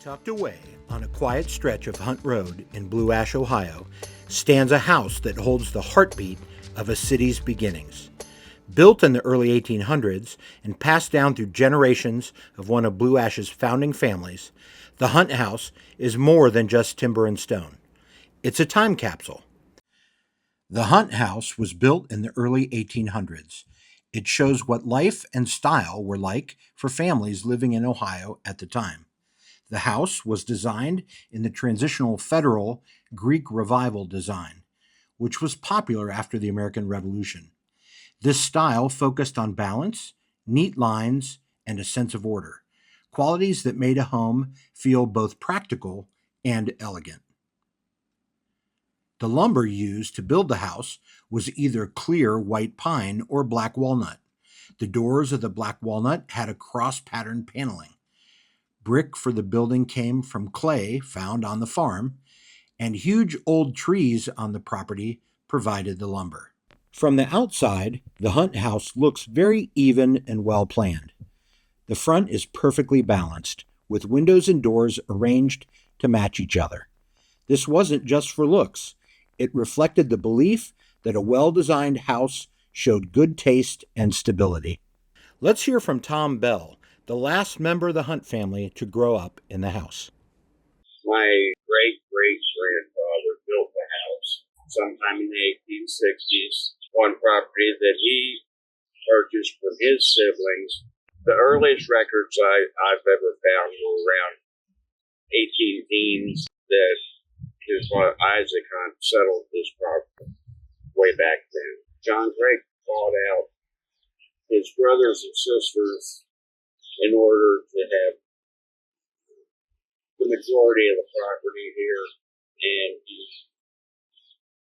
Tucked away on a quiet stretch of Hunt Road in Blue Ash, Ohio, stands a house that holds the heartbeat of a city's beginnings. Built in the early 1800s and passed down through generations of one of Blue Ash's founding families, the Hunt House is more than just timber and stone. It's a time capsule. The Hunt House was built in the early 1800s. It shows what life and style were like for families living in Ohio at the time. The house was designed in the transitional Federal Greek Revival design, which was popular after the American Revolution. This style focused on balance, neat lines, and a sense of order, qualities that made a home feel both practical and elegant. The lumber used to build the house was either clear white pine or black walnut. The doors of the black walnut had a cross-patterned paneling. Brick for the building came from clay found on the farm, and huge old trees on the property provided the lumber. From the outside, the Hunt House looks very even and well planned. The front is perfectly balanced, with windows and doors arranged to match each other. This wasn't just for looks. It reflected the belief that a well-designed house showed good taste and stability. Let's hear from Tom Bell, the last member of the Hunt family to grow up in the house. My great-great-grandfather built the house sometime in the 1860s, one property that he purchased from his siblings. The earliest records I've ever found were around 18 teens that his father Isaac Hunt settled this property way back then. John Craig bought out his brothers and sisters in order to have the majority of the property here, and he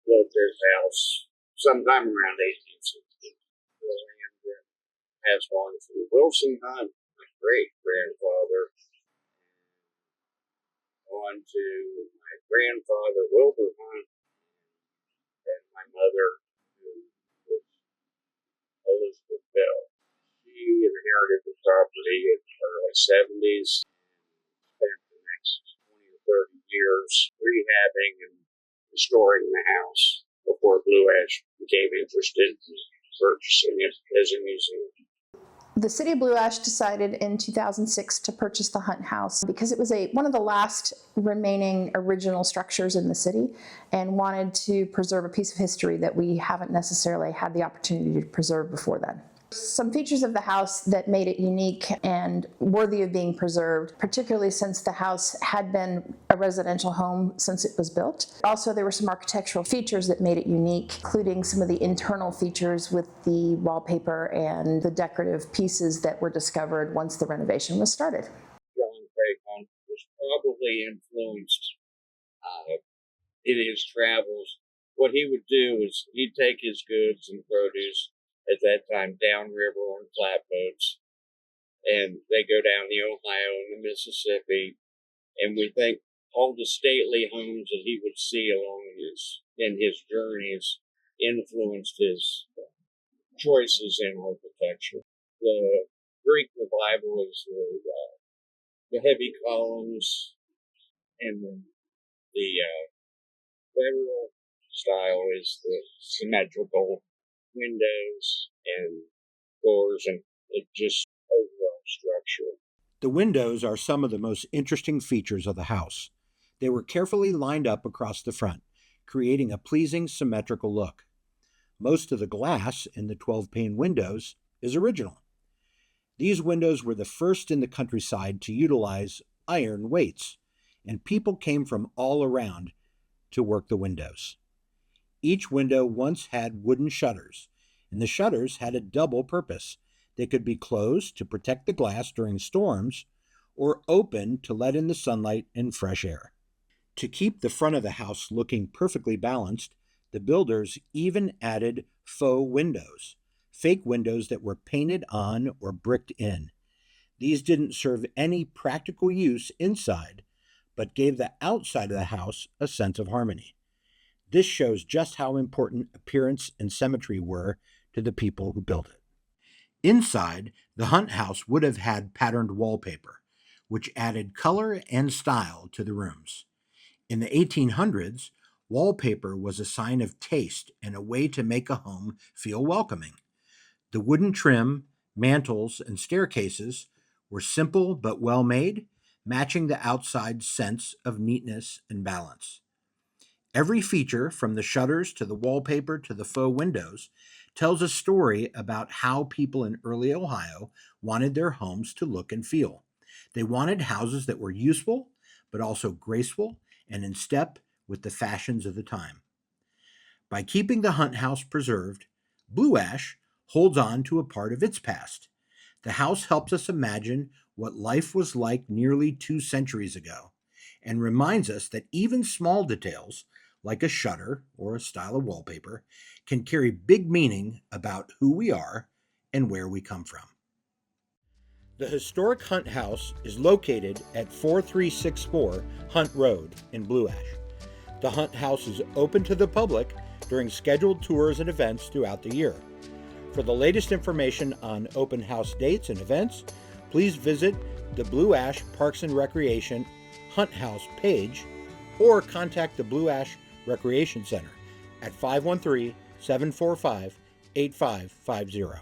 built this house sometime around 1860. The land has gone to Wilson Hunt, my great-grandfather, on to my grandfather, Wilbur Hunt, and my mother, who was Elizabeth Bell. She inherited the property in the early 70s, spent the next 20 or 30 years rehabbing and restoring the house before Blue Ash became interested in purchasing it as a museum. The city of Blue Ash decided in 2006 to purchase the Hunt House because it was one of the last remaining original structures in the city and wanted to preserve a piece of history that we haven't necessarily had the opportunity to preserve before then. Some features of the house that made it unique and worthy of being preserved, particularly since the house had been a residential home since it was built. Also, there were some architectural features that made it unique, including some of the internal features with the wallpaper and the decorative pieces that were discovered once the renovation was started. John Craig Hunt was probably influenced in his travels. What he would do is he'd take his goods and produce at that time downriver on flatboats, and they go down the Ohio and the Mississippi, and we think all the stately homes that he would see along in his journeys influenced his choices in architecture. The Greek Revival is the heavy columns, and the Federal style is the symmetrical windows and doors, and it just overall structure. The windows are some of the most interesting features of the house. They were carefully lined up across the front, creating a pleasing symmetrical look. Most of the glass in the 12-pane windows is original. These windows were the first in the countryside to utilize iron weights, and people came from all around to work the windows. Each window once had wooden shutters, and the shutters had a double purpose. They could be closed to protect the glass during storms, or open to let in the sunlight and fresh air. To keep the front of the house looking perfectly balanced, the builders even added faux windows, fake windows that were painted on or bricked in. These didn't serve any practical use inside, but gave the outside of the house a sense of harmony. This shows just how important appearance and symmetry were to the people who built it. Inside, the Hunt House would have had patterned wallpaper, which added color and style to the rooms. In the 1800s, wallpaper was a sign of taste and a way to make a home feel welcoming. The wooden trim, mantels, and staircases were simple but well made, matching the outside sense of neatness and balance. Every feature, from the shutters to the wallpaper to the faux windows, tells a story about how people in early Ohio wanted their homes to look and feel. They wanted houses that were useful, but also graceful and in step with the fashions of the time. By keeping the Hunt House preserved, Blue Ash holds on to a part of its past. The house helps us imagine what life was like nearly 2 centuries ago and reminds us that even small details, like a shutter or a style of wallpaper, can carry big meaning about who we are and where we come from. The historic Hunt House is located at 4364 Hunt Road in Blue Ash. The Hunt House is open to the public during scheduled tours and events throughout the year. For the latest information on open house dates and events, please visit the Blue Ash Parks and Recreation Hunt House page or contact the Blue Ash Recreation Center at 513-745-8550.